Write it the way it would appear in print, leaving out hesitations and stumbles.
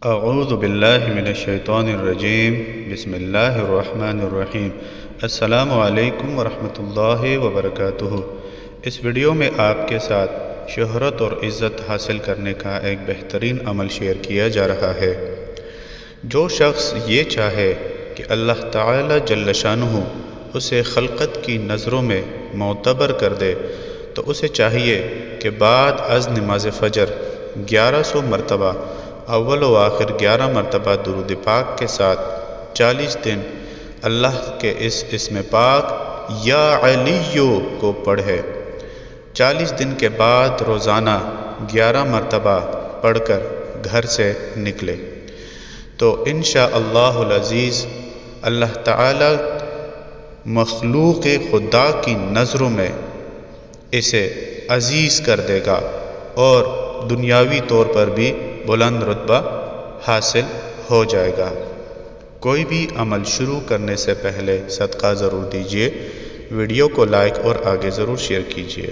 اعوذ باللہ من الشیطان الرجیم بسم اللہ الرحمن الرحیم۔ السلام علیکم ورحمۃ اللہ وبرکاتہ۔ اس ویڈیو میں آپ کے ساتھ شہرت اور عزت حاصل کرنے کا ایک بہترین عمل شیئر کیا جا رہا ہے۔ جو شخص یہ چاہے کہ اللہ تعالی جل شانہ اسے خلقت کی نظروں میں معتبر کر دے تو اسے چاہیے کہ بعد از نماز فجر 1100 مرتبہ اول و آخر 11 مرتبہ درود پاک کے ساتھ 40 دن اللہ کے اس اسم پاک یا علیو کو پڑھے۔ 40 دن کے بعد روزانہ 11 مرتبہ پڑھ کر گھر سے نکلے تو انشاءاللہ العزیز اللہ تعالی مخلوق خدا کی نظروں میں اسے عزیز کر دے گا اور دنیاوی طور پر بھی بلند رتبہ حاصل ہو جائے گا۔ کوئی بھی عمل شروع کرنے سے پہلے صدقہ ضرور دیجیے، ویڈیو کو لائک اور آگے ضرور شیئر کیجیے۔